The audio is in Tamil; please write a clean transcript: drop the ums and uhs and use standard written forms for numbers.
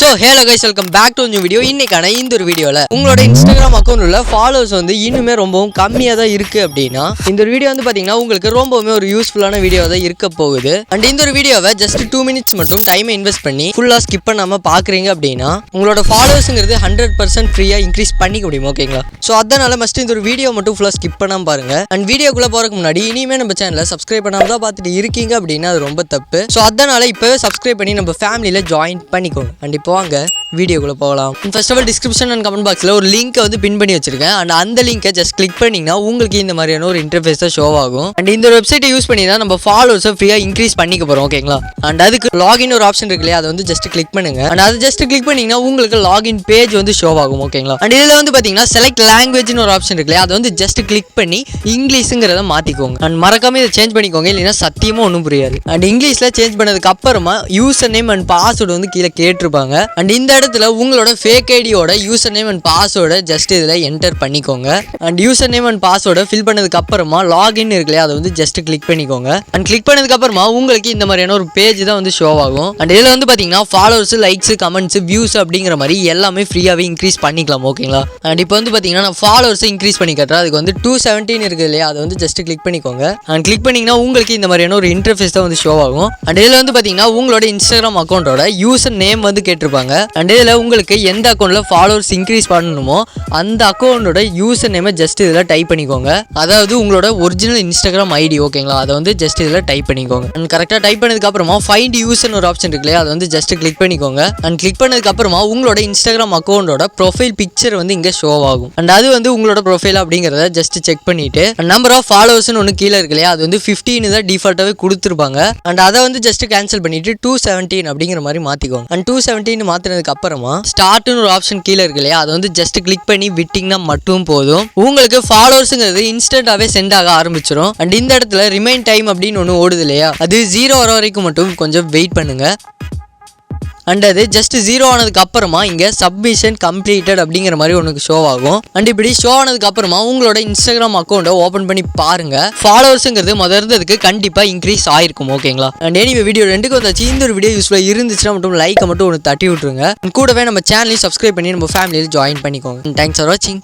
So hello guys, welcome back to a new video. இன்னைக்கான இந்த ஒரு வீடியோல உங்களோட இன்ஸ்டாகிராம் அக்கவுண்ட் உள்ள ஃபாலோவர்ஸ் வந்து இன்னுமே ரொம்பவும் கம்மியா தான் இருக்கு அப்படினா இந்த ஒரு வீடியோ வந்து பாத்தீங்கன்னா உங்களுக்கு ரொம்பவே ஒரு யூஸ்ஃபுல்லான வீடியோ தான் இருக்க போகுது. அண்ட் இந்த ஒரு வீடியோவை just 2 minutes மட்டும் டைமை இன்வெஸ்ட் பண்ணி ஃபுல்லா ஸ்கிப் பண்ணாம பாக்குறீங்க அப்படினா உங்களோட ஃபாலோவர்ஸ்ங்கிறது 100% ஃப்ரீயா இன்க்ரீஸ் பண்ணிக்க முடியும். ஓகேங்களா? சோ அதனால மஸ்ட் இந்த ஒரு வீடியோ மட்டும் ஃபுல்லா ஸ்கிப் பண்ணாம பாருங்க. அண்ட் வீடியோக்குள்ள போறதுக்கு முன்னாடி இனிமே நம்ம சேனலை சப்ஸ்கிரைப் பண்ணாம தான் பார்த்துட்டு இருக்கீங்க அப்படினா அது ரொம்ப தப்பு. சோ அதனால இப்பவே சப்ஸ்கிரைப் பண்ணி நம்ம ஃபேமிலியில ஜாயின் பண்ணிக்கோங்க. அண்ட் இப்போ வாங்க வீடியோக்குள்ள போகலாம். First of all description and comment பாக்ஸில் ஒரு லிங்க்கை வந்து பின் பண்ணி வச்சிருக்கேன். அண்ட் அந்த லிங்கை ஜஸ்ட் கிளிக் பண்ணிங்கன்னா உங்களுக்கு இந்த மாதிரியான ஒரு இன்டர்ஃபேஸ் தான் ஷோ ஆகும். அண்ட் இந்த ஒரு வெப்சைட்டை யூஸ் பண்ணி தான் நம்ம ஃபாலோவர்ஸை ஃப்ரீயாக இன்க்ரீஸ் பண்ணிக்க போகிறோம். ஓகேங்களா? அண்ட் அதுக்கு லாகின் ஒரு ஆப்ஷன் இருக்கு இல்லையா, அதை வந்து ஜஸ்ட் கிளிக் பண்ணுங்க. அண்ட் அதை ஜஸ்ட் கிளிக் பண்ணிங்கன்னா உங்களுக்கு லாகின் பேஜ் வந்து ஷோ ஆகும். ஓகேங்களா? அண்ட் இதில் வந்து பார்த்தீங்கன்னா செலக்ட் லாங்குவேஜ்னு ஒரு ஆப்ஷன் இருக்கு இல்லையா, அதை வந்து ஜஸ்ட் கிளிக் பண்ணி இங்கிலீஷுங்கிறத மாற்றிக்கோங்க. அண்ட் மறக்காம இதை சேஞ்ச் பண்ணிக்கோங்க, இல்லைன்னா சத்தியமாக ஒன்றும் புரியாது. அண்ட் இங்கிலீஷில் சேஞ்ச் பண்ணதுக்கு அப்புறமா யூசர் நேம் அண்ட் பாஸ்வேர்டு வந்து கீழே கேட்டிருப்பாங்க. அண்ட் இந்த இடத்துல உங்களோட ஃபேக் ஐடியோட யூசர் நேம் அண்ட் பாஸ்வேர்டை ஜஸ்ட் இதில் என்டர் பண்ணிக்கோங்க. அண்ட் யூசர் நேம் அண்ட் பாஸ்வேர்டை ஃபில் பண்ணதுக்கு அப்புறமா லாகின் இருக்குல்லையா, அதை வந்து ஜஸ்ட் கிளிக் பண்ணிக்கோங்க. அண்ட் கிளிக் பண்ணதுக்கு அப்புறமா உங்களுக்கு இந்த மாதிரியான ஒரு பேஜ் தான் வந்து ஷோ ஆகும். அண்ட் இதில் வந்து பார்த்தீங்கன்னா ஃபாலோவர்ஸ், லைக்ஸ், கமெண்ட்ஸ், வியூஸ் அப்படிங்கிற மாதிரி எல்லாமே ஃப்ரீயாகவே இன்க்ரீஸ் பண்ணிக்கலாம். ஓகேங்களா? அண்ட் இப்போ வந்து பார்த்தீங்கன்னா நான் ஃபாலோவர்ஸை இன்க்ரீஸ் பண்ணி கட்டுறேன். அதுக்கு வந்து 217 இருக்குது இல்லையா, அதை வந்து ஜஸ்ட் கிளிக் பண்ணிக்கோங்க. அண்ட் கிளிக் பண்ணிங்கன்னா உங்களுக்கு இந்த மாதிரியான ஒரு இன்டர்ஃபேஸ் தான் வந்து ஷோ ஆகும். அண்ட் இதில் வந்து பார்த்தீங்கன்னா உங்களோட இன்ஸ்டாகிராம் அக்கௌண்ட்டோட யூசர் நேம் வந்து கேட்டிருப்பாங்க. அண்ட் இதில் உங்களுக்கு எந்த அக்கௌண்ட்டில் ஃபாலோவர்ஸ் இன்க்ரீஸ் பண்ணணுமோ அந்த அக்கௌண்ட்டோட யூசர் நேமை ஜஸ்ட் இதில் டைப் பண்ணிக்கோங்க. அதாவது உங்களோட ஒரிஜினல் இன்ஸ்டாகிராம் ஐடி. ஓகேங்களா? அதை வந்து ஜஸ்ட் இதில் டைப் பண்ணிக்கோங்க. அண்ட் கரெக்டாக டைப் பண்ணதுக்கு அப்புறமா ஃபைண்ட் யூசர்னு ஒரு ஆப்ஷன் இருக்கு இல்லையா, அதை வந்து ஜஸ்ட் கிளிக் பண்ணிக்கோங்க. அண்ட் கிளிக் பண்ணதுக்கு அப்புறமா உங்களோட இன்ஸ்டாகிராம் அக்கௌண்ட்டோட ப்ரொஃபைல் பிக்சர் வந்து இங்கே ஷோ ஆகும். அண்ட் அது வந்து உங்களோட ப்ரொஃபைல் அப்படிங்கிறத ஜஸ்ட் செக் பண்ணிட்டு நம்பர் ஆஃப் ஃபாலோவர்ஸ்னு ஒன்று கீழே இருக்கு இல்லையா, அது வந்து 15 தான் டிஃபால்ட்டாகவே கொடுத்துருப்பாங்க. அண்ட் அதை வந்து ஜஸ்ட் கேன்சல் பண்ணிட்டு 217 அப்படிங்கிற மாதிரி மாற்றிக்கோங்க. அண்ட் 217 மாற்றினதுக்கு அப்புறமா ஸ்டார்ட்னு ஒரு ஆப்ஷன் கீழே இருக்கு இல்லையா, அதை வந்து ஜஸ்ட் கிளிக் பண்ணி விட்டிங்கன்னா மட்டும் போதும். உங்களுக்கு ஃபாலோவர்ஸுங்கிறது இன்ஸ்டன்டாகவே சென்ட் ஆக ஆரம்பிச்சிடும். அண்ட் இந்த இடத்துல ரிமைன் டைம் அப்படின்னு ஒன்று ஓடுது இல்லையா, அது 0 வர வரைக்கும் மட்டும் கொஞ்சம் வெயிட் பண்ணுங்க. அண்ட் அது ஜஸ்ட் 0 ஆனதுக்கு அப்புறமா இங்கே சப்மிஷன் கம்ப்ளீட்டட் அப்படிங்கிற மாதிரி ஒன்று ஷோ ஆகும். அண்ட் இப்படி ஷோ ஆனதுக்கு அப்புறமா உங்களோட இன்ஸ்டாகிராம் அக்கௌண்ட்டை ஓப்பன் பண்ணி பாருங்க. ஃபாலோவர்ஸுங்கிறது இருந்ததுக்கு கண்டிப்பாக இன்க்ரீஸ் ஆயிருக்கும். ஓகேங்களா? அண்ட் எனிவே வீடியோ ரெண்டுக்கு வந்தாச்சு. இந்த ஒரு வீடியோ யூஸ்ஃபுல்லாக இருந்துச்சுன்னா மட்டும் லைக்கை மட்டும் ஒன்று தட்டி விட்டுருங்க. கூடவே நம்ம சேனலையும் சப்ஸ்கிரைப் பண்ணி நம்ம ஃபேமிலியில் ஜாயின் பண்ணிக்கோங்க. தேங்க்ஸ் ஃபார் வாட்சிங்.